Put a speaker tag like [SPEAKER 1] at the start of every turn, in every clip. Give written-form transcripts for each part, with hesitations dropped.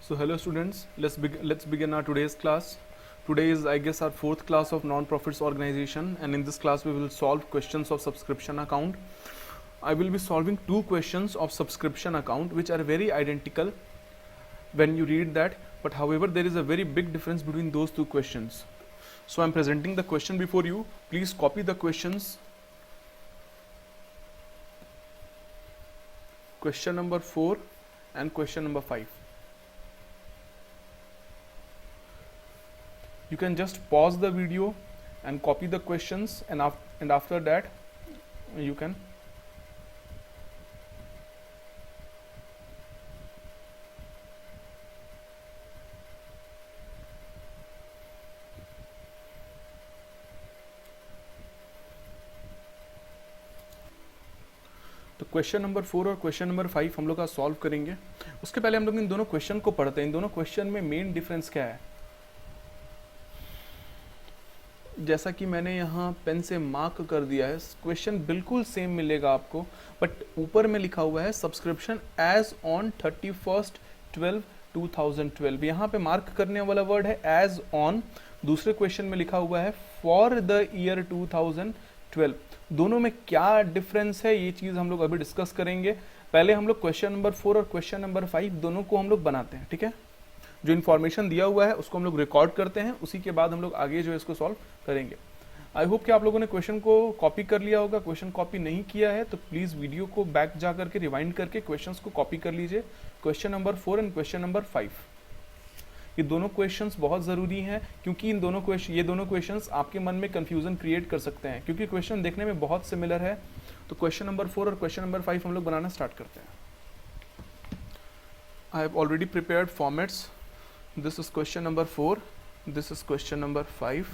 [SPEAKER 1] So hello students, let's begin our today's class. Today is I guess our fourth class of non-profits organization, and in this class we will solve questions of subscription account. I will be solving two questions of subscription account which are very identical when you read that, but however there is a very big difference between those two questions. So I am presenting the question before you. Please copy the questions. Question number 4 and question number 5. You can just pause the video and copy the questions, and after that you can तो question number 4 और question number 5 हम लोग का solve करेंगे. उसके पहले हम लोग इन दोनों क्वेश्चन को पढ़ते हैं. इन दोनों क्वेश्चन में मेन डिफरेंस क्या है. जैसा कि मैंने यहाँ पेन से मार्क कर दिया है, क्वेश्चन बिल्कुल सेम मिलेगा आपको, बट ऊपर में लिखा हुआ है सब्सक्रिप्शन एज ऑन 31/12/2012. यहाँ पे मार्क करने वाला वर्ड है एज ऑन. दूसरे क्वेश्चन में लिखा हुआ है फॉर द ईयर 2012. दोनों में क्या डिफरेंस है ये चीज़ हम लोग अभी डिस्कस करेंगे. पहले हम लोग क्वेश्चन नंबर 4 और क्वेश्चन नंबर 5 दोनों को हम लोग बनाते हैं. ठीक है, जो इन्फॉर्मेशन दिया हुआ है उसको हम लोग रिकॉर्ड करते हैं, उसी के बाद हम लोग आगे जो है इसको सॉल्व करेंगे. आई होप कि आप लोगों ने क्वेश्चन को कॉपी कर लिया होगा. क्वेश्चन कॉपी नहीं किया है तो प्लीज़ वीडियो को बैक जा करके रिवाइंड करके क्वेश्चंस को कॉपी कर लीजिए. Question number 4 and question number 5, ये दोनों क्वेश्चंस बहुत ज़रूरी हैं, क्योंकि ये दोनों क्वेश्चंस आपके मन में कन्फ्यूज़न क्रिएट कर सकते हैं, क्योंकि क्वेश्चन देखने में बहुत सिमिलर है. तो क्वेश्चन नंबर 4 और क्वेश्चन नंबर 5 हम लोग बनाना स्टार्ट करते हैं. I have already prepared formats. This is question number 4, this is question number 5.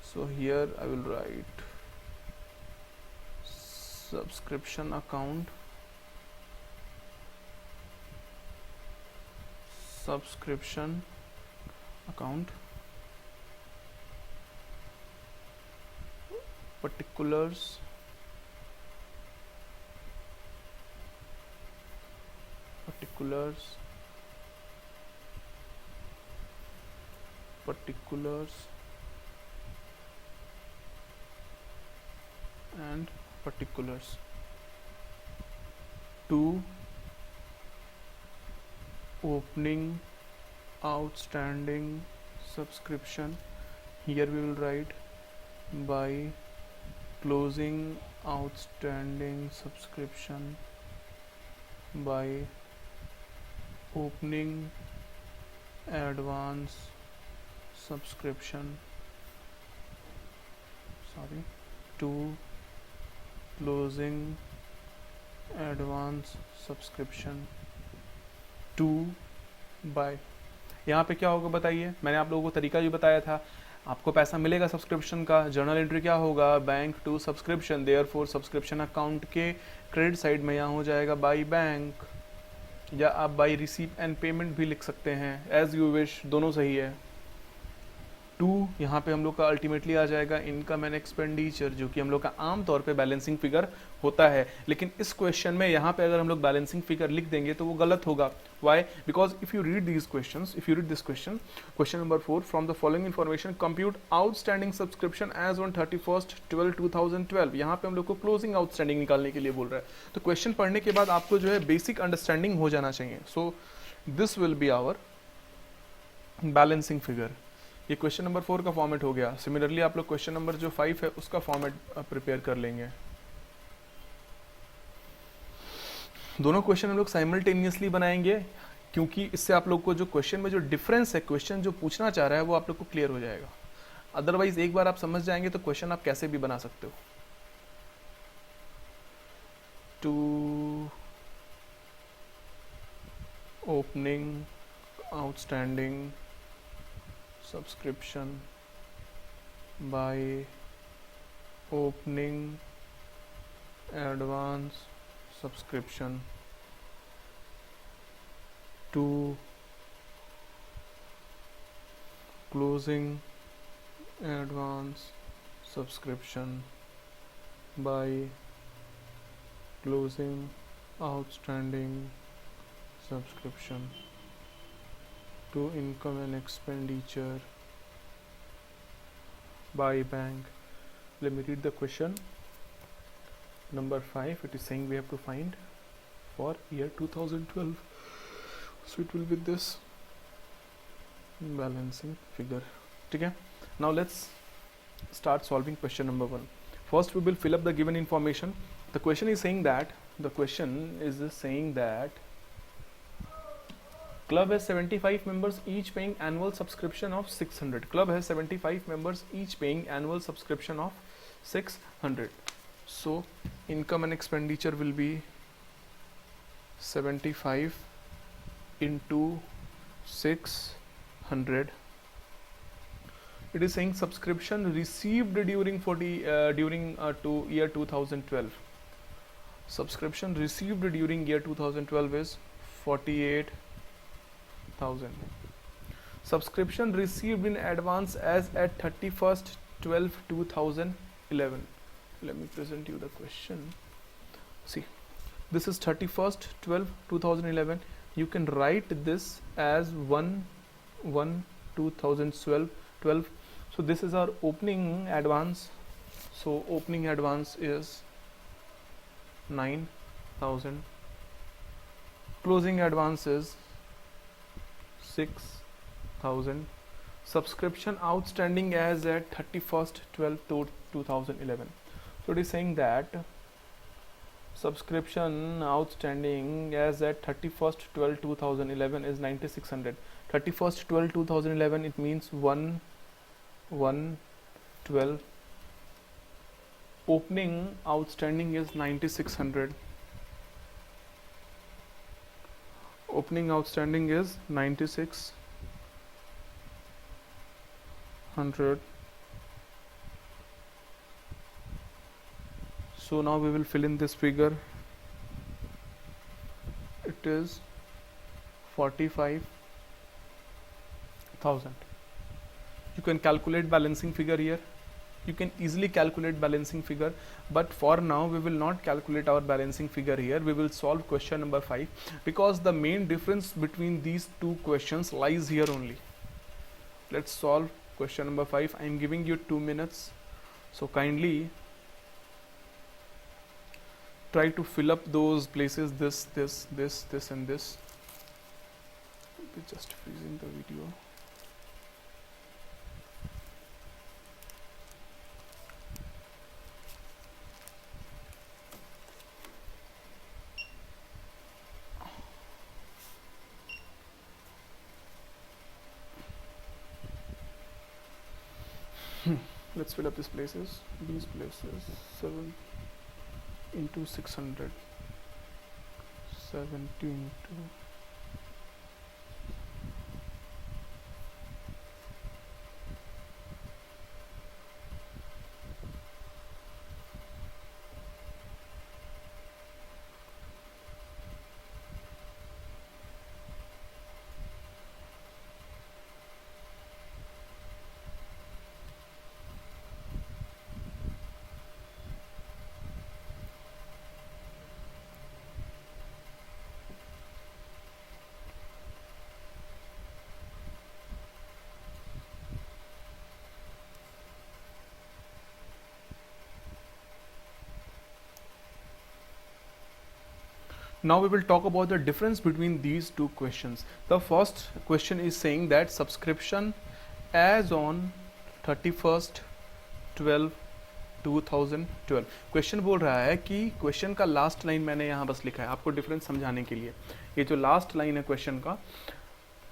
[SPEAKER 1] So here I will write subscription account, particulars, and particulars. 2, opening outstanding subscription. Here we will write by closing outstanding subscription, by opening advance subscription, 2, closing advance subscription, 2 by. यहाँ पे क्या होगा बताइए. मैंने आप लोगों को तरीका भी बताया था. आपको पैसा मिलेगा सब्सक्रिप्शन का, जर्नल एंट्री क्या होगा, bank to subscription. Therefore subscription account के क्रेडिट साइड में यहाँ हो जाएगा बाई बैंक, या आप बाई रिसीप एंड पेमेंट भी लिख सकते हैं, एज यू विश, दोनों सही है. 2 यहाँ पे हम लोग का अल्टीमेटली आ जाएगा इनकम एंड एक्सपेंडिचर, जो कि हम लोग का आम तौर पे बैलेंसिंग फिगर होता है. लेकिन इस क्वेश्चन में यहाँ पे अगर हम लोग बैलेंसिंग फिगर लिख देंगे तो वो गलत होगा. Why? Because if you read this question, question number 4, from the following information compute outstanding subscription as on 31/12/2012. यहाँ पे हम लोग को क्लोजिंग आउटस्टैंडिंग निकालने के लिए बोल रहा है. तो क्वेश्चन पढ़ने के बाद आपको जो है बेसिक अंडरस्टैंडिंग हो जाना चाहिए. So this will be our balancing figure. ये क्वेश्चन नंबर 4 का फॉर्मेट हो गया. सिमिलरली आप लोग क्वेश्चन नंबर जो 5 है उसका फॉर्मेट प्रिपेयर कर लेंगे. दोनों क्वेश्चन हम लोग साइमल्टेनियसली बनाएंगे, क्योंकि इससे आप लोग को जो क्वेश्चन में जो डिफरेंस है, क्वेश्चन जो पूछना चाह रहा है वो आप लोग को क्लियर हो जाएगा. अदरवाइज एक बार आप समझ जाएंगे तो क्वेश्चन आप कैसे भी बना सकते हो. To opening outstanding subscription, by opening advance subscription, 2, closing advance subscription, by closing outstanding subscription, to income and expenditure by bank. Let me read the question. Number 5, it is saying we have to find for year 2012. So it will be this balancing figure. Okay. Now let's start solving question number 1. First we will fill up the given information. The question is saying that club has 75 members each paying annual subscription of 600. Club has 75 members each paying annual subscription of 600. So income and expenditure will be 75 into 600. It is saying subscription received during to year 2012. Subscription received during year 2012 is 48,000. Subscription received in advance as at 31st 12/2011. Let me present you the question. See, this is 31st 12/2011. You can write this as 1/1/2012. So this is our opening advance. So opening advance is 9,000. Closing advance is 6,000. Subscription outstanding as at 31st 12/2011. So it is saying that subscription outstanding as at 31st 12/2011 is 9,600. 31st 12/2011, it means 1/1/12. Opening outstanding is 9,600. Opening outstanding is 9,600. So now we will fill in this figure. It is 45,000. You can calculate balancing figure here. You can easily calculate balancing figure, but for now we will not calculate our balancing figure here. We will solve question number 5 because the main difference between these two questions lies here only. Let's solve question number 5. I am giving you 2 minutes, so kindly try to fill up those places, this and this. We're just freezing the video. Let's fill up these places. 7 into 600. 70 into Now we will talk about the difference between these two questions. The first question is saying that subscription as on 31st 12/2012. Question बोल रहा है कि question का last line मैंने यहाँ बस लिखा है आपको डिफरेंस समझाने के लिए. ये जो लास्ट लाइन है क्वेश्चन का,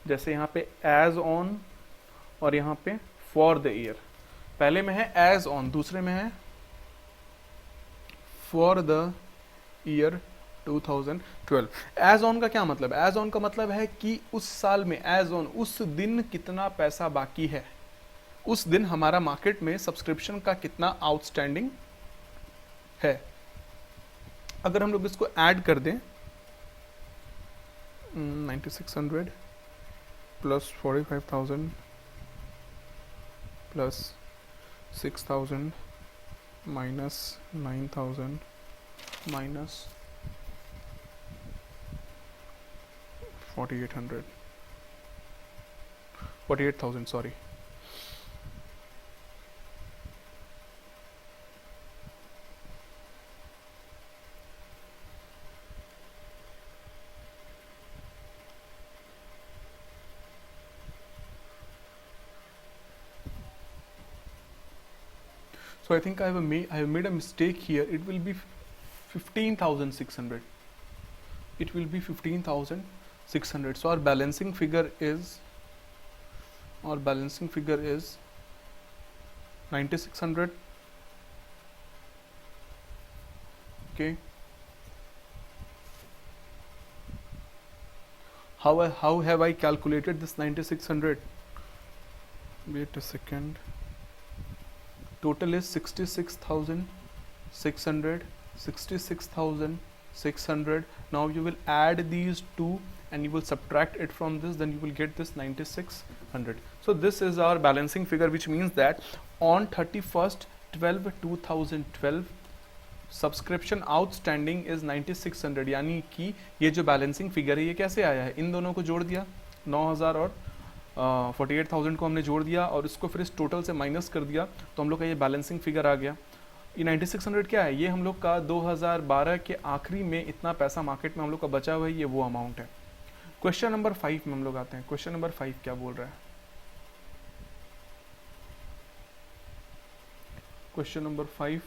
[SPEAKER 1] जैसे यहाँ पे एज ऑन और यहाँ पे फॉर द ईयर, पहले में है एज ऑन, दूसरे में है for the year 2012. As on का क्या मतलब है? एज ऑन का मतलब है कि उस साल में, एज ऑन उस दिन कितना पैसा बाकी है, उस दिन हमारा मार्केट में सब्सक्रिप्शन का कितना आउटस्टैंडिंग है. अगर हम लोग इसको ऐड कर दें 9600 plus 45,000 plus 6,000 minus 9,000 minus 4,800. 48,000 sorry. So I think I have made a mistake here. It will be 15,600. It will be 15,600. So our balancing figure is 9,600. Okay. How have I calculated this 9,600? Wait a second. Total is 66,600. 66,600. Now you will add these two and you will subtract it from this, then you will get this 9,600. So this is our balancing figure, which means that on 31st 12/2012 subscription outstanding is 9,600। यानी कि ये जो balancing figure है ये कैसे आया है, इन दोनों को जोड़ दिया, 9,000 और 48,000 को हमने जोड़ दिया और इसको फिर इस टोटल से माइनस कर दिया, तो हम लोग का ये बैलेंसिंग फिगर आ गया। ये 9,600 क्या है, ये हम लोग का 2012 के आखिरी में इतना पैसा मार्केट में हम लोग का बचा हुआ है, ये वो अमाउंट है। क्वेश्चन नंबर 5 में हम लोग आते हैं। क्वेश्चन नंबर 5 क्या बोल रहा है, question number 5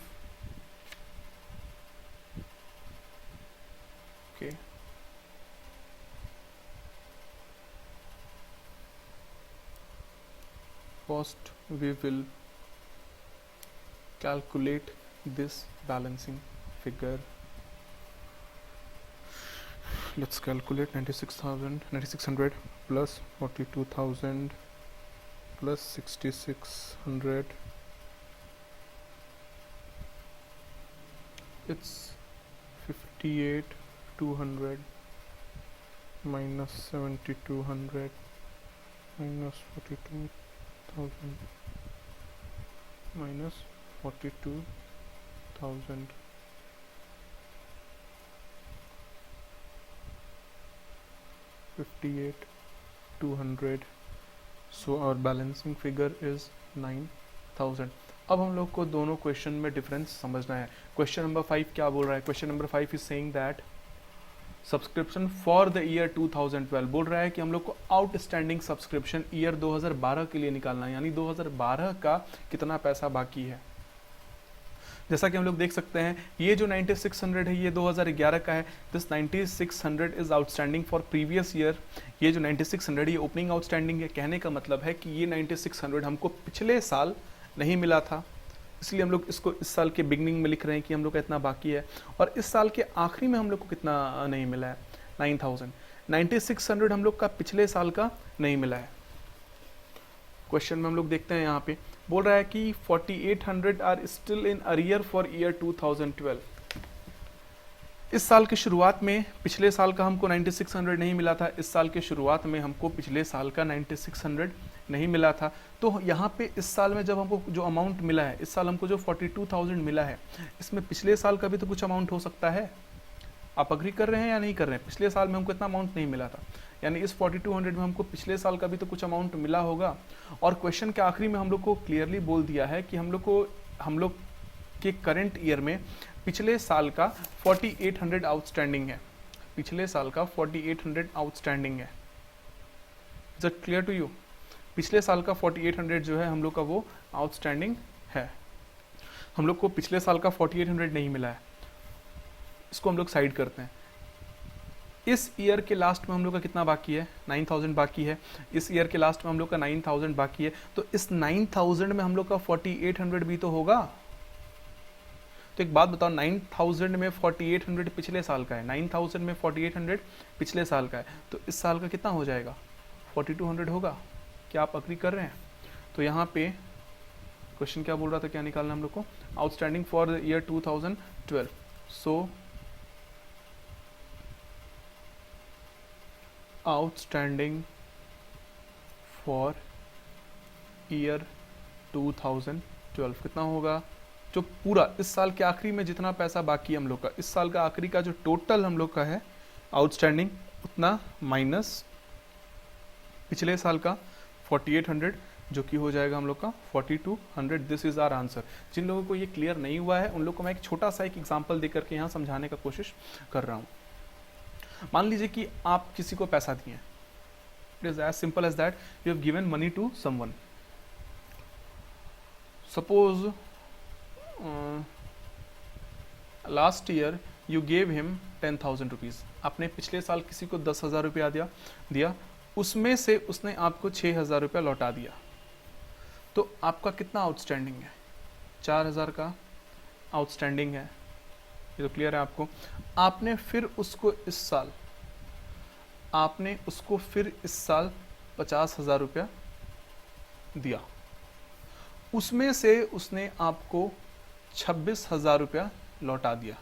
[SPEAKER 1] okay. First we will calculate this balancing figure. Let's calculate 9600 plus 42,000 plus 6,600. It's 58,200 minus 7,200 minus 42,000 minus 42,000. $58,200. So our balancing figure is 9,000. अब हम लोग को दोनों क्वेश्चन में डिफरेंस समझना है। क्वेश्चन नंबर 5 क्या बोल रहा है, question number 5 is saying that subscription for the year 2012 बोल रहा है कि हम लोग को आउटस्टैंडिंग सब्सक्रिप्शन ईयर 2012 के लिए निकालना है, यानी 2012 का कितना पैसा बाकी है। जैसा कि हम लोग देख सकते हैं ये जो 9600 है ये 2011 का है, this 9600 is outstanding for previous year. ये जो 9600 ये ओपनिंग आउटस्टैंडिंग है, कहने का मतलब है कि ये 9600 हमको पिछले साल नहीं मिला था, इसलिए हम लोग इसको इस साल के बिगनिंग में लिख रहे हैं कि हम लोग का इतना बाकी है, और इस साल के आखिरी में हम लोग को कितना नहीं मिला है, 9,000। 9600 हम लोग का पिछले साल का नहीं मिला है। क्वेश्चन में हम लोग देखते हैं, यहाँ पे बोल रहा है कि 4800 are still in arrear for year 2012। इस साल की शुरुआत में पिछले साल का हमको 9600 नहीं मिला था, इस साल के शुरुआत में हमको पिछले साल का 9600 नहीं मिला था। तो यहाँ पे इस साल में जब हमको जो अमाउंट मिला है, इस साल हमको जो 42,000 मिला है, इसमें पिछले साल का भी तो कुछ अमाउंट हो सकता है। आप अग्री कर रहे हैं या नहीं कर रहे हैं? पिछले साल में हमको इतना अमाउंट नहीं मिला था, यानी इस 4200 में हमको पिछले साल का भी तो कुछ अमाउंट मिला होगा। और क्वेश्चन के आखिरी में हम लोग को क्लियरली बोल दिया है कि हम लोग के करंट ईयर में पिछले साल का 4800 आउटस्टैंडिंग है, पिछले साल का 4800 आउटस्टैंडिंग है। Is it clear to you? पिछले साल का 4800 जो है हम लोग का वो आउटस्टैंडिंग है। हम लोग को पिछले साल का 4800 नहीं मिला है, इसको हम लोग साइड करते हैं। इस ईयर के लास्ट में हम लोग का कितना बाकी है, 9,000 बाकी है। इस ईयर के लास्ट में हम लोग का 9,000 बाकी है, तो इस 9,000 में हम लोग का 4800 भी तो होगा। तो एक बात बताओ, 9,000 में 4800 पिछले साल का है, 9,000 में 4800 पिछले साल का है, तो इस साल का कितना हो जाएगा, 4200 होगा। क्या आप अग्री कर रहे हैं? तो यहाँ पे क्वेश्चन क्या बोल रहा था, क्या निकालना हम लोग को, outstanding for the year 2012। So outstanding for year 2012 कितना होगा, जो पूरा इस साल के आखिरी में जितना पैसा बाकी है हम लोग का, इस साल का आखिरी का जो टोटल हम लोग का है आउटस्टैंडिंग, उतना माइनस पिछले साल का 4800 जो कि हो जाएगा हम लोग का 4200। This is our answer. जिन लोगों को ये क्लियर नहीं हुआ है उन लोग को मैं एक छोटा सा एक एग्जांपल दे करके यहाँ समझाने का कोशिश कर रहा हूँ। मान लीजिए कि आप किसी को पैसा दिए, it is as simple as that you have given money to someone. Suppose last year you gave him 10,000 rupees. आपने पिछले साल किसी को 10,000 रुपया दिया, उसमें से उसने आपको 6,000 रुपया लौटा दिया, तो आपका कितना आउटस्टैंडिंग है? 4,000 का आउटस्टैंडिंग है। ये तो क्लियर है आपको। आपने फिर उसको इस साल 50,000 रुपया दिया, उसमें से उसने आपको 26,000 रुपया लौटा दिया।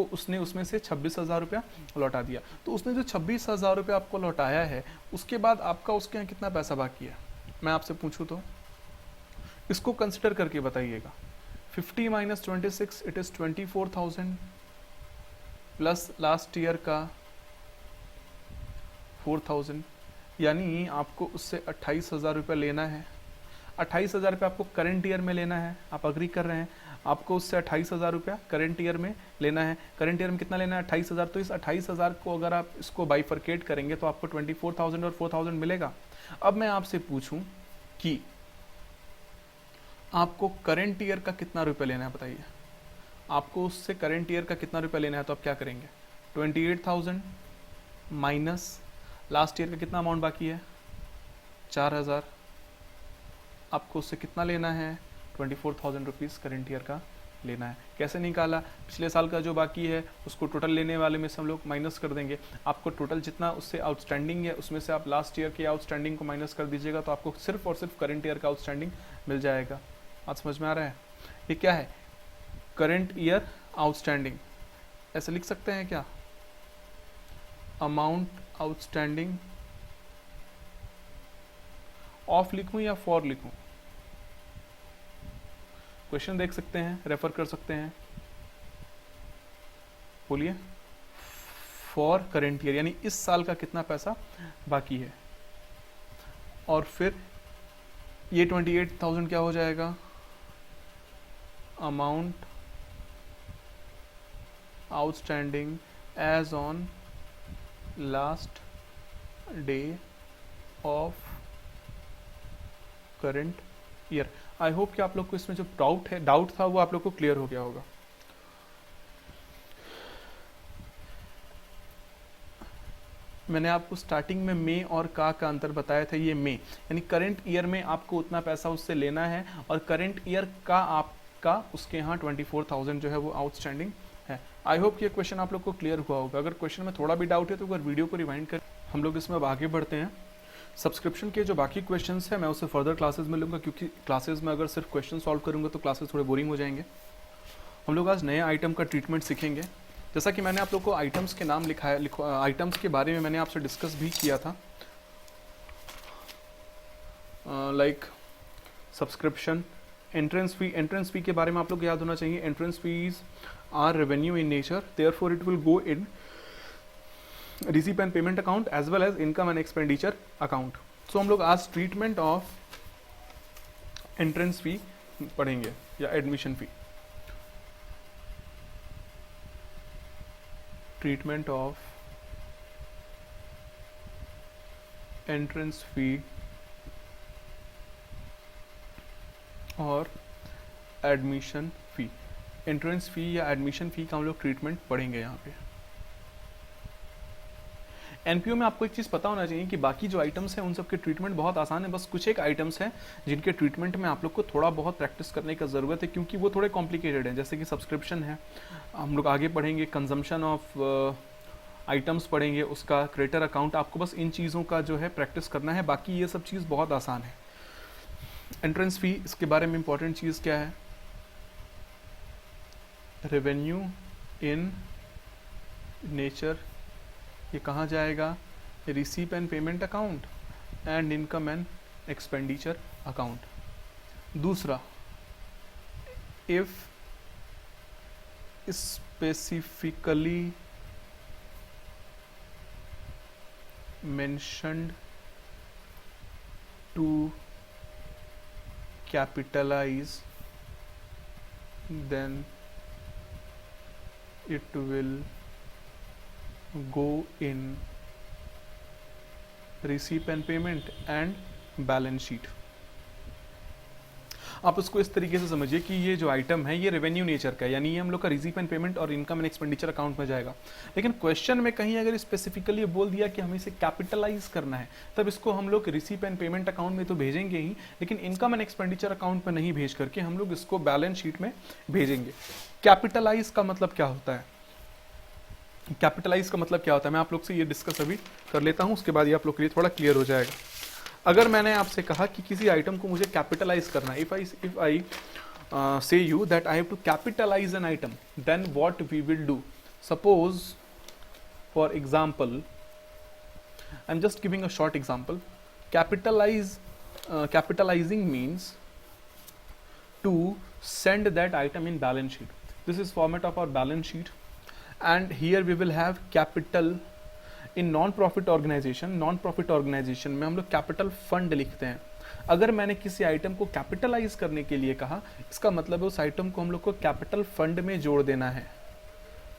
[SPEAKER 1] उसने उसमें से 26,000 रुपया लौटा दिया। तो उसने जो 26,000 रुपया आपको लौटाया है, उसके बाद आपका उसके यहाँ कितना पैसा बाकी है? मैं आपसे पूछूं तो इसको कंसिडर करके बताइएगा। 50 minus 26 it is 24,000 plus last year का 4,000, यानी आपको उससे 28,000 रुपया लेना है। 28,000 रुपया आपको करंट ईयर में लेना है। आप अग्री कर रहे हैं? आपको उससे 28,000 रुपया करंट ईयर में लेना है। करंट ईयर में कितना लेना है? 28,000। तो इस 28,000 को अगर आप इसको बाइफरकेट करेंगे तो आपको 24,000 और 4,000 मिलेगा। अब मैं आपसे पूछूं कि आपको करंट ईयर का कितना रुपया लेना है, बताइए। आपको उससे करंट ईयर का कितना रुपया लेना है, तो आप क्या करेंगे? 28,000 माइनस लास्ट ईयर का कितना अमाउंट बाकी है? 4,000। आपको उससे कितना लेना है? 24,000 रुपीज़ करंट ईयर का लेना है। कैसे निकाला? पिछले साल का जो बाकी है उसको टोटल लेने वाले में से हम लोग माइनस कर देंगे। आपको टोटल जितना उससे आउटस्टैंडिंग है उसमें से आप लास्ट ईयर के आउटस्टैंडिंग को माइनस कर दीजिएगा, तो आपको सिर्फ और सिर्फ करंट ईयर का आउटस्टैंडिंग मिल जाएगा। बात समझ में आ रहा है? ये क्या है? Current year outstanding. ऐसे लिख सकते हैं क्या? अमाउंट आउटस्टैंडिंग ऑफ लिखूं या फॉर लिखूं? क्वेश्चन देख सकते हैं, रेफर कर सकते हैं। बोलिए। फॉर करंट ईयर, यानी इस साल का कितना पैसा बाकी है। और फिर ये 28,000 क्या हो जाएगा? Amount outstanding as on last day of current year. I hope कि आप लोग को इसमें जो डाउट था वो आप लोग को क्लियर हो गया होगा। मैंने आपको स्टार्टिंग में मे और का अंतर बताया था। ये मे यानी करंट ईयर में आपको उतना पैसा उससे लेना है, और करंट ईयर का आपका उसके यहाँ 24,000 जो है वो आउटस्टैंडिंग है। आई होप कि ये क्वेश्चन आप लोग को क्लियर हुआ होगा। अगर क्वेश्चन में थोड़ा भी डाउट है तो अगर वीडियो को रिवाइंड कर, हम लोग इसमें अब आगे बढ़ते हैं। सब्सक्रिप्शन के जो बाकी क्वेश्चंस हैं मैं उसे फर्दर क्लासेस में लूँगा, क्योंकि क्लासेस में अगर सिर्फ क्वेश्चन सॉल्व करूँगा तो क्लासेस थोड़े बोरिंग हो जाएंगे। हम लोग आज नए आइटम का ट्रीटमेंट सीखेंगे। जैसा कि मैंने आप लोग को आइटम्स के नाम आइटम्स के बारे में मैंने आपसे डिस्कस भी किया था, लाइक सब्सक्रिप्शन, एंट्रेंस फी के बारे में आप लोग को याद होना चाहिए। Entrance fees are revenue in nature, therefore it will go in receipt and payment account as well as income and expenditure account. So हम लोग आज ट्रीटमेंट ऑफ एंट्रेंस फी पढ़ेंगे या admission fee. Treatment of entrance fee और admission फी। Entrance fee या admission फी का हम लोग ट्रीटमेंट पढ़ेंगे यहाँ पे। एनपीओ में आपको एक चीज़ पता होना चाहिए कि बाकी जो आइटम्स हैं उन सब के ट्रीटमेंट बहुत आसान है। बस कुछ एक आइटम्स हैं जिनके ट्रीटमेंट में आप लोग को थोड़ा बहुत प्रैक्टिस करने का ज़रूरत है, क्योंकि वो थोड़े कॉम्प्लिकेटेड हैं। जैसे कि सब्सक्रिप्शन है, हम लोग आगे पढ़ेंगे। कंजम्पशन ऑफ आइटम्स पढ़ेंगे, उसका क्रेडिटर अकाउंट। आपको बस इन चीज़ों का जो है प्रैक्टिस करना है, बाकी ये सब चीज़ बहुत आसान है। एंट्रेंस फी, इसके बारे में इंपॉर्टेंट चीज़ क्या है? रेवेन्यू इन नेचर, ये कहाँ जाएगा? Receipt and payment account and income and expenditure account. दूसरा, if specifically mentioned to capitalize, then it will go in receipt and payment and balance sheet. आप उसको इस तरीके से समझिए कि ये जो आइटम है ये रेवेन्यू नेचर का है, यानी ये हम लोग का रिसीप एंड पेमेंट और इनकम एंड एक्सपेंडिचर अकाउंट में जाएगा। लेकिन क्वेश्चन में कहीं अगर स्पेसिफिकली बोल दिया कि हमें इसे कैपिटलाइज करना है, तब इसको हम लोग रिसीप एंड पेमेंट अकाउंट में तो भेजेंगे ही, लेकिन इनकम एंड एक्सपेंडिचर अकाउंट में नहीं भेज करके हम लोग इसको बैलेंस शीट में भेजेंगे। कैपिटलाइज का मतलब क्या होता है? कैपिटलाइज का मतलब क्या होता है मैं आप लोग से ये डिस्कस अभी कर लेता हूँ, उसके बाद ये आप लोग के लिए थोड़ा क्लियर हो जाएगा। अगर मैंने आपसे कहा कि किसी आइटम को मुझे कैपिटलाइज करना है, if I say you that I have to capitalize an item, then what we will do? Suppose, for example, I'm just giving a short example. Capitalizing means to send that item in balance sheet. This is format of our balance sheet, and here we will have capital. In non-profit organization में हम लोग capital fund लिखते हैं। अगर मैंने किसी item को capitalise करने के लिए कहा, इसका मतलब है उस आइटम को हम लोग को कैपिटल फंड में जोड़ देना है।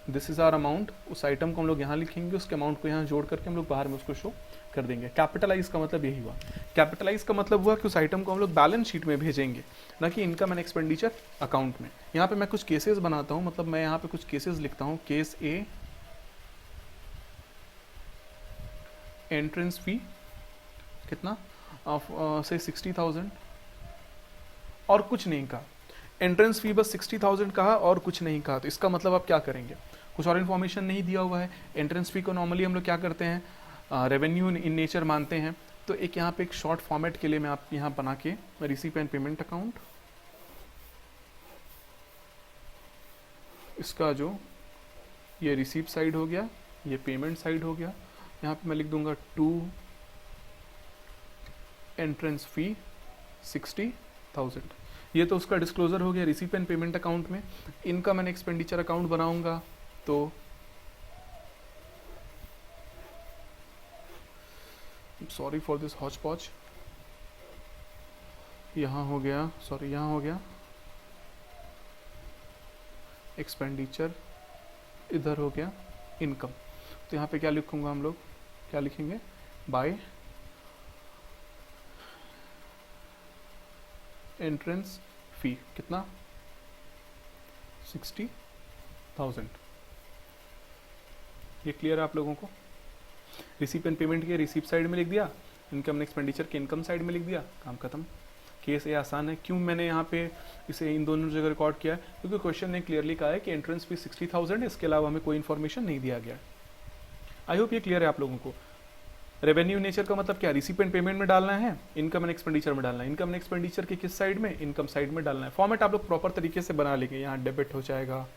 [SPEAKER 1] दिस इज आवर अमाउंट, उस आइटम को हम लोग यहाँ लिखेंगे, उसके अमाउंट को यहाँ जोड़ करके हम लोग बाहर में उसको शो कर देंगे। कैपिटलाइज का मतलब यही हुआ। कैपिटलाइज का मतलब हुआ कि उस आइटम को हम लोग बैलेंस शीट में भेजेंगे, ना कि इनकम एंड एक्सपेंडिचर अकाउंट में। यहाँ पे मैं कुछ केसेस बनाता हूँ, मतलब मैं यहाँ पे कुछ केसेस लिखता हूँ। केस ए, एंट्रेंस फी कितना से 60,000 और कुछ नहीं कहा, एंट्रेंस फी बस 60,000 कहा और कुछ नहीं कहा। तो इसका मतलब आप क्या करेंगे? कुछ और इन्फॉर्मेशन नहीं दिया हुआ है। एंट्रेंस फी को नॉर्मली हम लोग क्या करते हैं, रेवेन्यू इन नेचर मानते हैं। तो एक यहाँ पे एक शॉर्ट फॉर्मेट के लिए मैं आप यहाँ बना के रिसीप एंड पेमेंट अकाउंट, इसका जो ये रिसीप साइड हो गया, ये पेमेंट साइड हो गया। यहाँ पे मैं लिख दूंगा टू एंट्रेंस फी 60,000। ये तो उसका डिस्क्लोजर हो गया रिसीप एंड पेमेंट अकाउंट में। इनकम एंड एक्सपेंडिचर अकाउंट बनाऊंगा तो सॉरी फॉर दिस हॉच पॉच, यहाँ हो गया, सॉरी यहाँ हो गया एक्सपेंडिचर, इधर हो गया इनकम। तो यहाँ पे क्या लिखूंगा, हम लोग क्या लिखेंगे, बाय एंट्रेंस फी कितना 60,000। ये क्लियर है आप लोगों को? रिसीप एंड पेमेंट के रिसीप साइड में लिख दिया, इनकम एंड एक्सपेंडिचर के इनकम साइड में लिख दिया, काम खत्म। केस ये आसान है। क्यों मैंने यहाँ पे इसे इन दोनों जगह रिकॉर्ड किया है? क्योंकि क्वेश्चन ने क्लियरली कहा है कि एंट्रेंस फी 60,000 है, इसके अलावा हमें कोई इन्फॉर्मेशन नहीं दिया गया। आई होप ये क्लियर है आप लोगों को। रेवेन्यू नेचर का मतलब क्या? रिसीप एंड पेमेंट में डालना है, इनकम एंड एक्सपेंडिचर में डालना है। इनकम एंड एक्सपेंडिचर के किस साइड में? इनकम साइड में डालना है। फॉर्मेट आप लोग प्रॉपर तरीके से बना लेंगे। यहाँ डेबिट हो जाएगा,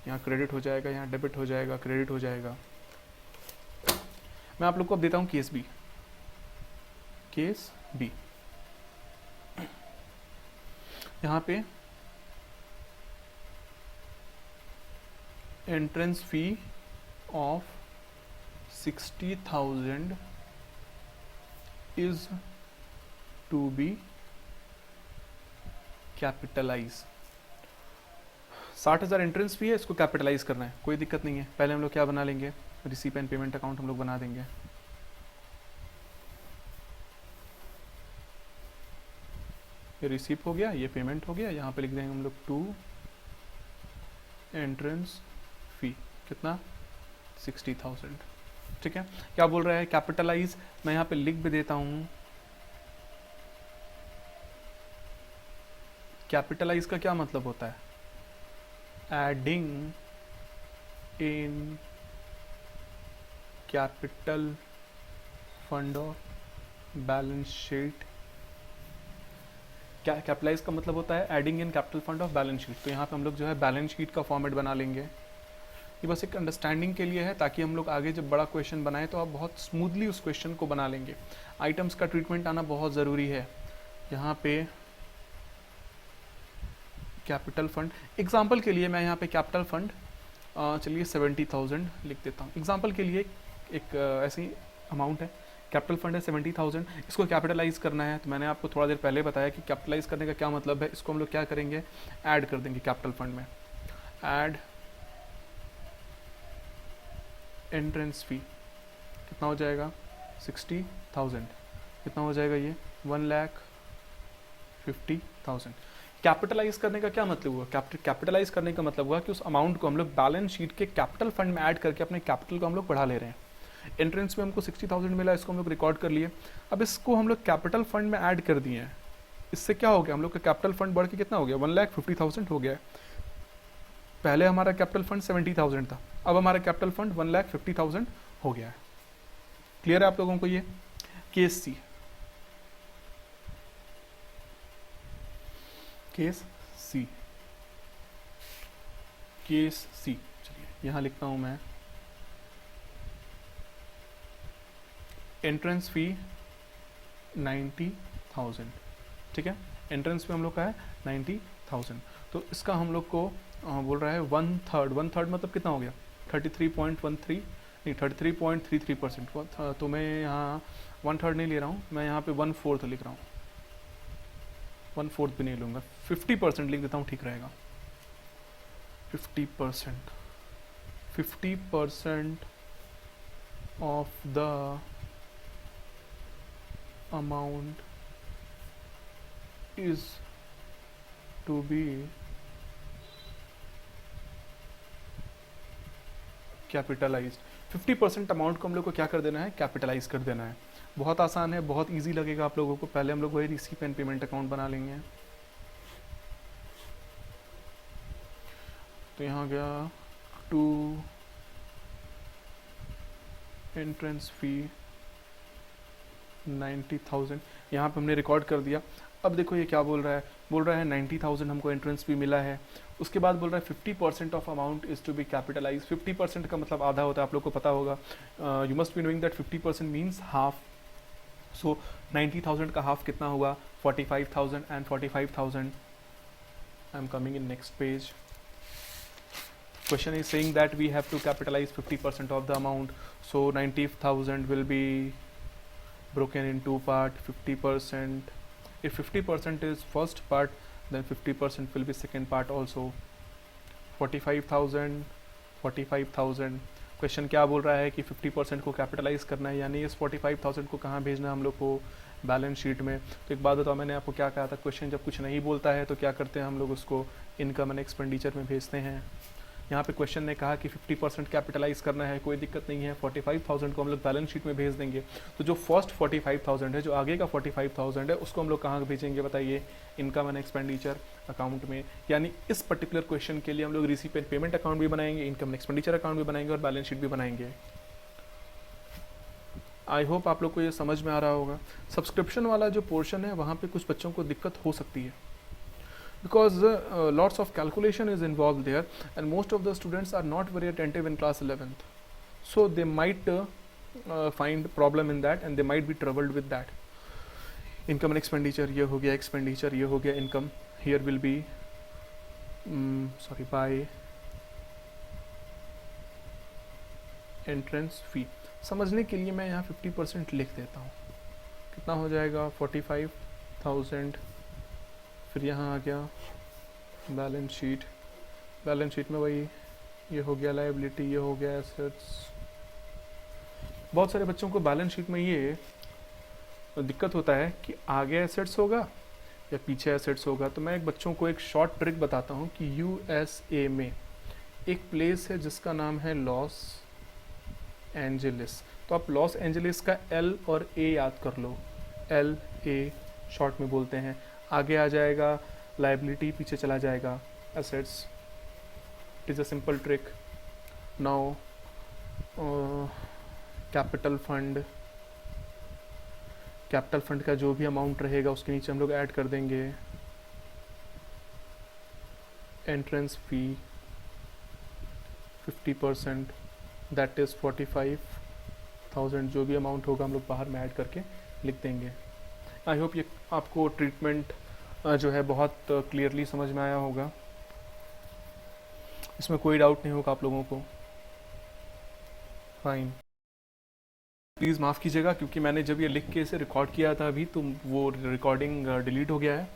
[SPEAKER 1] यहाँ क्रेडिट हो जाएगा, यहाँ डेबिट हो जाएगा, क्रेडिट हो जाएगा। मैं आप लोग को अब देता हूँ केस बी। केस बी, यहाँ पे entrance fee of 60,000 is to be capitalized। 60,000 entrance fee है, इसको कैपिटलाइज करना है, कोई दिक्कत नहीं है। पहले हम लोग क्या बना लेंगे, रिसीप एंड पेमेंट अकाउंट हम लोग बना देंगे। ये रिसीप हो गया, ये पेमेंट हो गया। यहाँ पे लिख देंगे हम लोग टू एंट्रेंस फी कितना 60,000। ठीक है, क्या बोल रहा है, कैपिटलाइज। मैं यहाँ पे लिख भी देता हूँ, कैपिटलाइज का क्या मतलब होता है, adding in capital fund of balance sheet. क्या कैपिटलाइज का मतलब होता है, adding in capital fund of balance sheet. तो यहाँ पे हम लोग जो है बैलेंस शीट का फॉर्मेट बना लेंगे। ये बस एक अंडरस्टैंडिंग के लिए है, ताकि हम लोग आगे जब बड़ा क्वेश्चन बनाए तो आप बहुत स्मूथली उस क्वेश्चन को बना लेंगे। आइटम्स का ट्रीटमेंट आना बहुत ज़रूरी है। यहाँ पे कैपिटल फंड, एग्जाम्पल के लिए मैं यहाँ पे कैपिटल फंड चलिए 70,000 लिख देता हूँ। एग्जाम्पल के लिए एक ऐसी अमाउंट है कैपिटल फंड है 70,000, इसको कैपिटलाइज करना है। तो मैंने आपको थोड़ा देर पहले बताया कि कैपिटलाइज करने का क्या मतलब है। इसको हम लोग क्या करेंगे, ऐड कर देंगे कैपिटल फंड में। ऐड एंट्रेंस फी कितना हो जाएगा, 60,000। कितना हो जाएगा ये, 1,50,000। कैपिटलाइज करने का क्या मतलब हुआ, कैपिटलाइज करने का मतलब हुआ कि उस अमाउंट को हम लोग बैलेंस शीट के कैपिटल फंड में ऐड करके अपने कैपिटल को हम लोग बढ़ा ले रहे हैं। एंट्रेंस में हमको 60,000 मिला, इसको हम लोग रिकॉर्ड कर लिए। अब इसको हम लोग कैपिटल फंड में ऐड कर दिए हैं। इससे क्या हो गया, हम लोग का कैपिटल फंड बढ़ के कितना हो गया, 1,50,000 हो गया है। पहले हमारा कैपिटल फंड 70,000 था, अब हमारा कैपिटल फंड 1,50,000 हो गया है। क्लियर है आप लोगों को ये। केस सी, केस सी, केस सी, चलिए यहां लिखता हूं मैं, एंट्रेंस फी 90,000। ठीक है, एंट्रेंस फी हम लोग का है 90,000। तो इसका हम लोग को बोल रहा है 1/3, 1/3 मतलब कितना हो गया, 33.13, नहीं 33.33%। तो मैं यहाँ 1/3 नहीं ले रहा हूँ, मैं यहाँ पे 1/4 लिख रहा हूँ, 1/4 भी नहीं लूँगा, 50% लिख देता हूँ, ठीक रहेगा। 50%, 50% of the amount is to be capitalised. 50% amount को हम लोग को क्या कर देना है, कैपिटलाइज कर देना है। बहुत आसान है, बहुत इजी लगेगा आप लोगों को। पहले हम लोग वही रिसीप एंड पेमेंट अकाउंट बना लेंगे। तो यहाँ गया टू एंट्रेंस फी 90,000, यहाँ पे हमने रिकॉर्ड कर दिया। अब देखो ये क्या बोल रहा है, बोल रहा है 90,000 हमको एंट्रेंस फी मिला है। उसके बाद बोल रहा है 50% of amount is to be capitalise. 50% का मतलब आधा होता है, आप लोग को पता होगा। You must be knowing that 50% means half. So 90,000 का हाफ कितना होगा, 45,000 and 45,000। I am coming in next page. Question is saying that we have to capitalize 50% of the amount. So 90,000 will be broken in two part. 50%, if 50% is first part, then 50% will be second part also. 45,000, 45,000। Question क्या बोल रहा है कि 50% को capitalise करना है, यानी इस 45,000 को कहाँ भेजना है हम लोग को, बैलेंस शीट में। तो एक बात बताओ, मैंने आपको क्या कहा था, क्वेश्चन जब कुछ नहीं बोलता है तो क्या करते हैं हम लोग, उसको इनकम एंड एक्सपेंडिचर में भेजते हैं। यहाँ पे क्वेश्चन ने कहा कि 50% कैपिटलाइज करना है, कोई दिक्कत नहीं है, 45,000 को हम लोग बैलेंस शीट में भेज देंगे। तो जो फर्स्ट 45,000 है, जो आगे का 45,000 है, उसको हम लोग कहाँ भेजेंगे बताइए, इनकम एंड एक्सपेंडिचर अकाउंट में। यानी इस पर्टिकुलर क्वेश्चन के लिए हम लोग रिसीप एंड पेमेंट अकाउंट भी बनाएंगे, इनकम एंड एक्सपेंडिचर अकाउंट भी बनाएंगे और बैलेंस शीट भी बनाएंगे। आई होप आप लोग को ये समझ में आ रहा होगा। सब्सक्रिप्शन वाला जो पोर्शन है, वहाँ पे कुछ बच्चों को दिक्कत हो सकती है, because lots of calculation is involved there, and most of the students are not very attentive in class 11th, so they might find problem in that and they might be troubled with that. Income and expenditure ये हो गया, expenditure ये हो गया, income here will be by entrance fee। समझने के लिए मैं यहाँ 50% लिख देता हूँ, कितना हो जाएगा, 45,000। फिर यहाँ आ गया बैलेंस शीट, बैलेंस शीट में वही ये हो गया लायबिलिटी, ये हो गया एसेट्स। बहुत सारे बच्चों को बैलेंस शीट में ये दिक्कत होता है कि आगे एसेट्स होगा या पीछे एसेट्स होगा। तो मैं एक बच्चों को एक शॉर्ट ट्रिक बताता हूँ कि यूएसए में एक प्लेस है जिसका नाम है लॉस एंजलिस। तो आप लॉस एंजलिस का एल और ए याद कर लो, एल ए शॉर्ट में बोलते हैं। आगे आ जाएगा लायबिलिटी, पीछे चला जाएगा assets. It is a simple trick. Now capital fund, capital fund का जो भी अमाउंट रहेगा उसके नीचे हम लोग ऐड कर देंगे एंट्रेंस फी 50%, दैट इज़ 45,000। जो भी अमाउंट होगा हम लोग बाहर में ऐड करके लिख देंगे। आई होप ये आपको ट्रीटमेंट जो है बहुत क्लियरली समझ में आया होगा, इसमें कोई डाउट नहीं होगा आप लोगों को। फाइन। प्लीज़ माफ़ कीजिएगा, क्योंकि मैंने जब ये लिख के इसे रिकॉर्ड किया था अभी, तो वो रिकॉर्डिंग डिलीट हो गया है।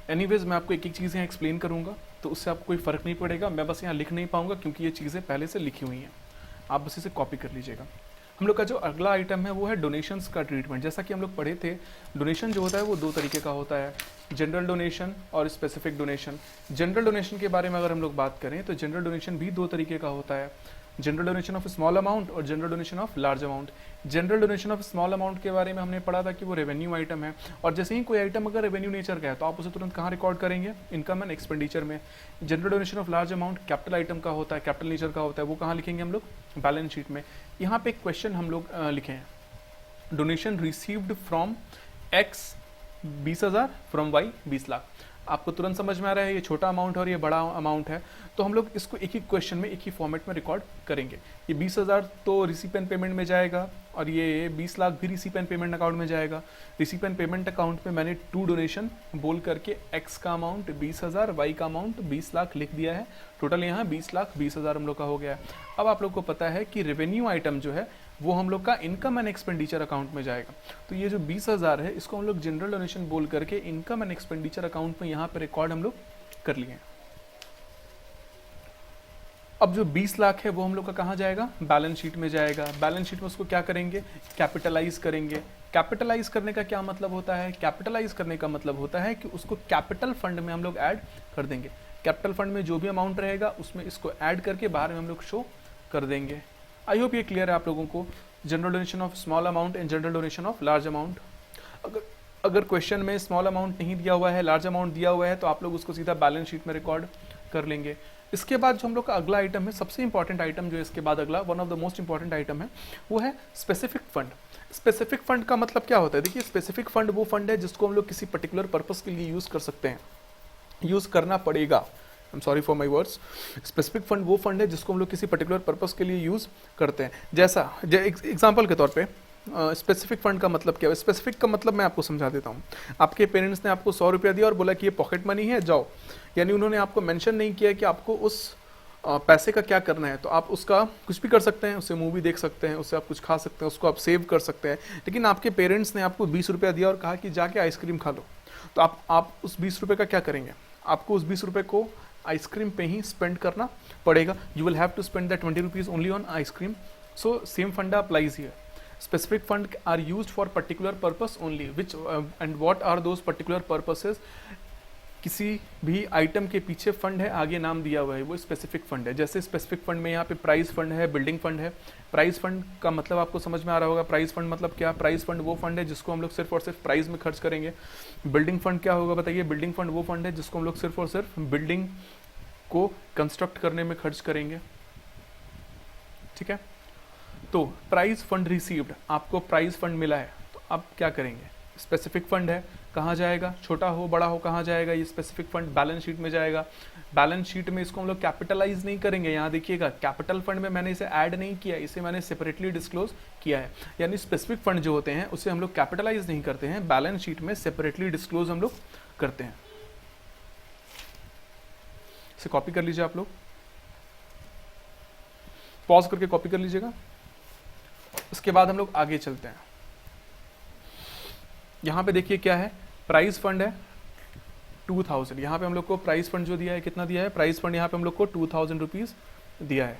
[SPEAKER 1] एनीवेज मैं आपको एक एक चीज़ यहाँ एक्सप्लेन करूँगा, तो उससे आपको कोई फ़र्क नहीं पड़ेगा। मैं बस यहाँ लिख नहीं पाऊँगा क्योंकि ये चीज़ें पहले से लिखी हुई हैं, आप बस इसे कॉपी कर लीजिएगा। हम लोग का जो अगला आइटम है वो है डोनेशंस का ट्रीटमेंट। जैसा कि हम लोग पढ़े थे, डोनेशन जो होता है वो दो तरीके का होता है, जनरल डोनेशन और स्पेसिफिक डोनेशन। जनरल डोनेशन के बारे में अगर हम लोग बात करें तो जनरल डोनेशन भी दो तरीके का होता है, general donation of small amount और general donation of large amount. General donation of small amount के बारे में हमने पढ़ा था कि वो रेवेन्यू आइटम है, और जैसे ही कोई आइटम अगर रेवेन्यू नेचर का है तो आप उसे तुरंत कहाँ रिकॉर्ड करेंगे, इनकम एंड एक्सपेंडिचर में। General donation of large amount capital item का होता है, कैपिटल नेचर का होता है, वो कहाँ लिखेंगे हम लोग, बैलेंस शीट में। यहाँ पे एक क्वेश्चन हम लोग लिखे हैं, donation received from X 20,000, from Y 20 lakh. आपको तुरंत समझ में आ रहा है ये छोटा अमाउंट है और ये बड़ा अमाउंट है, तो हम लोग इसको एक ही क्वेश्चन में एक ही फॉर्मेट में रिकॉर्ड करेंगे। ये 20,000 तो रिसिपेंट पेमेंट में जाएगा और ये 20 लाख भी रिसिपेंट पेमेंट अकाउंट में जाएगा। रिसिपेंट पेमेंट अकाउंट में मैंने टू डोनेशन बोल करके एक्स का अमाउंट 20,000, वाई का अमाउंट 20 लाख लिख दिया है। टोटल यहाँ 20 लाख 20,000 हम लोग का हो गया है। अब आप लोग को पता है कि रेवेन्यू आइटम जो है वो हम लोग का इनकम एंड एक्सपेंडिचर अकाउंट में जाएगा। तो ये जो 20,000 है इसको हम लोग जनरल डोनेशन बोल करके इनकम एंड एक्सपेंडिचर अकाउंट में यहाँ पे रिकॉर्ड हम लोग कर लिए हैं। अब जो 20 लाख है वो हम लोग का कहाँ जाएगा, बैलेंस शीट में जाएगा। बैलेंस शीट में उसको क्या करेंगे, कैपिटलाइज करेंगे। कैपिटलाइज करने का क्या मतलब होता है, कैपिटलाइज करने का मतलब होता है कि उसको कैपिटल फंड में हम लोग ऐड कर देंगे। कैपिटल फंड में जो भी अमाउंट रहेगा उसमें इसको ऐड करके बाहर में हम लोग शो कर देंगे। आई होप ये क्लियर है आप लोगों को, general donation of small amount and general donation of large amount. अगर क्वेश्चन में स्मॉल अमाउंट नहीं दिया हुआ है, लार्ज अमाउंट दिया हुआ है, तो आप लोग उसको सीधा बैलेंस शीट में रिकॉर्ड कर लेंगे। इसके बाद जो हम लोग का अगला आइटम है, सबसे इंपॉर्टेंट आइटम जो इसके बाद अगला, one of the most important item है, वो है स्पेसिफिक फंड। स्पेसिफिक फंड का मतलब क्या होता है, देखिए स्पेसिफिक फंड वो फंड है जिसको हम लोग किसी पर्टिकुलर पर्पस के लिए यूज़ कर सकते हैं, यूज़ करना पड़ेगा। I am sorry for my words. Specific fund वो फंड है जिसको हम लोग किसी पर्टिकुलर पर्पस के लिए यूज़ करते हैं। जैसा एग्जाम्पल के तौर पे स्पेसिफिक फंड का मतलब क्या है, स्पेसिफिक का मतलब मैं आपको समझा देता हूँ। आपके पेरेंट्स ने आपको 100 रुपया दिया और बोला कि ये पॉकेट मनी है, जाओ। यानी उन्होंने आपको मेंशन नहीं किया कि आपको उस पैसे का क्या करना है। तो आप उसका कुछ भी कर सकते हैं, उससे मूवी देख सकते हैं, उससे आप कुछ खा सकते हैं, उसको आप सेव कर सकते हैं। लेकिन आपके पेरेंट्स ने आपको 20 रुपया दिया और कहा कि जाके आइसक्रीम खा लो, तो आप उस 20 रुपये का क्या करेंगे, आपको उस 20 रुपये को आइसक्रीम पे ही स्पेंड करना पड़ेगा। You will have to spend the 20 rupees only on ice cream. So same funda applies here. Specific fund are used for particular purpose only, which and what are those particular purposes? किसी भी item के पीछे fund है, आगे नाम दिया हुआ है, वो स्पेसिफिक फंड है। जैसे स्पेसिफिक फंड में यहाँ पे प्राइज फंड है, बिल्डिंग फंड है। प्राइज फंड का मतलब आपको समझ में आ रहा होगा, प्राइज फंड मतलब क्या, प्राइज फंड वो फंड है जिसको हम लोग सिर्फ और सिर्फ प्राइज में खर्च करेंगे। बिल्डिंग फंड क्या होगा बताइए, बिल्डिंग फंड वो फंड है जिसको हम लोग सिर्फ और सिर्फ बिल्डिंग को कंस्ट्रक्ट करने में खर्च करेंगे। ठीक है, तो प्राइज फंड रिसीव्ड, आपको प्राइज फंड मिला है, तो आप क्या करेंगे, स्पेसिफिक फंड है, कहाँ जाएगा, छोटा हो बड़ा हो कहाँ जाएगा, ये स्पेसिफिक फंड बैलेंस शीट में जाएगा। बैलेंस शीट में इसको हम लोग कैपिटलाइज नहीं करेंगे। यहाँ देखिएगा, कैपिटल फंड में मैंने इसे ऐड नहीं किया, इसे मैंने सेपरेटली डिस्क्लोज किया है। यानी स्पेसिफिक फंड जो होते हैं उसे हम लोग कैपिटलाइज नहीं करते हैं, बैलेंस शीट में सेपरेटली डिस्क्लोज हम लोग करते हैं। इसे कॉपी कर लीजिए आप लोग, पॉज करके कॉपी कर लीजिएगा। उसके बाद हम लोग आगे चलते हैं। यहाँ पे देखिए क्या है, प्राइस फंड है 2000। यहाँ पे हम लोग को प्राइस फंड जो दिया है कितना दिया है, प्राइस फंड यहाँ पे हम लोग को 2000 रुपीज़ दिया है।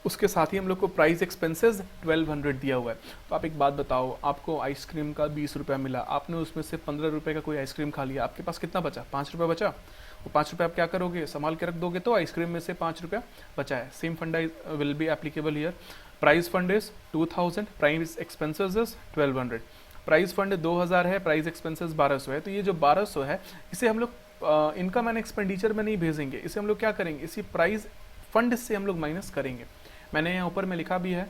[SPEAKER 1] उसके साथ ही हम लोग को प्राइस एक्सपेंसेस 1200 दिया हुआ है। तो आप एक बात बताओ, आपको आइसक्रीम का 20 रुपया मिला, आपने उसमें से 15 रुपये का कोई आइसक्रीम खा लिया, आपके पास कितना बचा, 5 रुपया बचा। वो 5 रुपये आप क्या करोगे, संभाल के रख दोगे, तो आइसक्रीम में से 5 रुपया बचा है। सेम फंडा will be applicable here. Price fund is 2000, price expenses is 1200। Price fund 2000 है, प्राइस एक्सपेंसेस 1200 है। तो ये जो 1200 है इसे हम लोग इनकम एंड एक्सपेंडिचर में नहीं भेजेंगे, इसे हम लोग क्या करेंगे, इसी प्राइस फंड से हम लोग माइनस करेंगे। मैंने यहाँ ऊपर में लिखा भी है,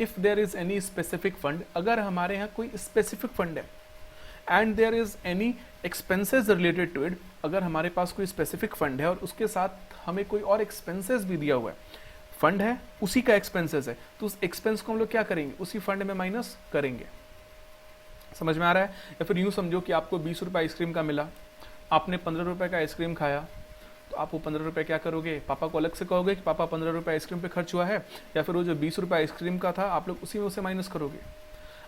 [SPEAKER 1] if there is any specific fund, अगर हमारे यहाँ कोई स्पेसिफिक फंड है, and there is any expenses related to it, अगर हमारे पास कोई स्पेसिफिक फंड है और उसके साथ हमें कोई और एक्सपेंसेस भी दिया हुआ है, फंड है उसी का एक्सपेंसेस है, तो उस एक्सपेंस को हम लोग क्या करेंगे, उसी फंड में माइनस करेंगे। समझ में आ रहा है? या फिर यूँ समझो कि आपको 20 रुपये आइसक्रीम का मिला, आपने 15 रुपये का आइसक्रीम खाया, तो आप वो 15 रुपये क्या करोगे, पापा को अलग से कहोगे कि पापा 15 रुपये आइसक्रीम पे खर्च हुआ है, या फिर वो जो 20 रुपये आइसक्रीम का था आप लोग उसी में उसे माइनस करोगे,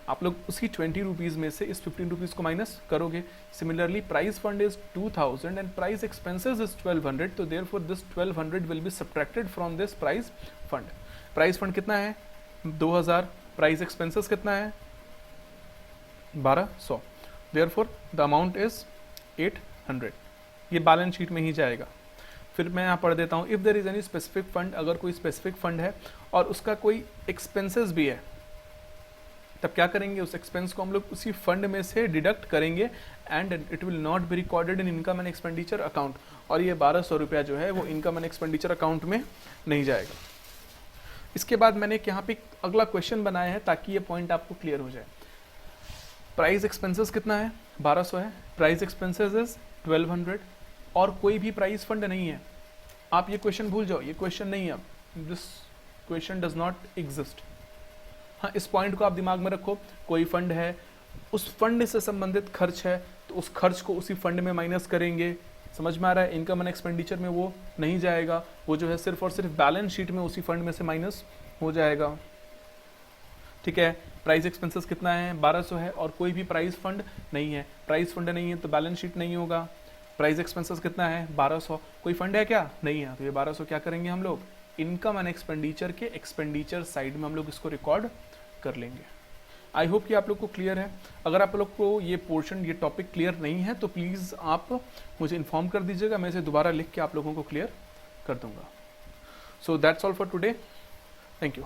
[SPEAKER 1] आप लोग उसी 20 रुपीज़ में से इस 15 रुपीज़ को माइनस करोगे। Similarly price fund is 2000 and price expenses is 1200, तो therefore this 1200 will be subtracted from this price fund. Price fund कितना है 2000, प्राइस एक्सपेंसेस कितना है 1200, देयरफॉर द अमाउंट इज 800। ये बैलेंस शीट में ही जाएगा। फिर मैं यहाँ पढ़ देता हूँ, if there is any specific fund, अगर कोई स्पेसिफिक फंड है और उसका कोई एक्सपेंसेस भी है, तब क्या करेंगे, उस एक्सपेंस को हम लोग उसी फंड में से डिडक्ट करेंगे and it will not be recorded in income and expenditure account. और ये 1200 रुपया जो है वो इनकम एंड एक्सपेंडिचर अकाउंट में नहीं जाएगा। इसके बाद मैंने एक यहाँ पे अगला क्वेश्चन बनाया है ताकि ये पॉइंट आपको क्लियर हो जाए। प्राइस एक्सपेंसेस कितना है 1200 है, प्राइस एक्सपेंसेस इज 1200 और कोई भी प्राइस फंड नहीं है। आप ये क्वेश्चन भूल जाओ, ये क्वेश्चन नहीं है, this question does not exist. हाँ, इस पॉइंट को आप दिमाग में रखो, कोई फंड है, उस फंड से संबंधित खर्च है तो उस खर्च को उसी फंड में माइनस करेंगे। समझ में आ रहा है, इनकम एंड एक्सपेंडिचर में वो नहीं जाएगा, वो जो है सिर्फ और सिर्फ बैलेंस शीट में उसी फंड में से माइनस हो जाएगा। ठीक है, प्राइस एक्सपेंसेस कितना है 1200 है और कोई भी प्राइस फंड नहीं है, प्राइस फंड नहीं है तो बैलेंस शीट नहीं होगा। प्राइस एक्सपेंसेस कितना है 1200, कोई फंड है क्या, नहीं है, तो ये 1200 क्या करेंगे हम लोग, इनकम एंड एक्सपेंडिचर के एक्सपेंडिचर साइड में हम लोग इसको रिकॉर्ड कर लेंगे। आई होप कि आप लोग को क्लियर है। अगर आप लोग को ये पोर्शन, ये टॉपिक क्लियर नहीं है तो प्लीज़ आप मुझे इन्फॉर्म कर दीजिएगा, मैं इसे दोबारा लिख के आप लोगों को क्लियर कर दूंगा। So that's all for today, thank you.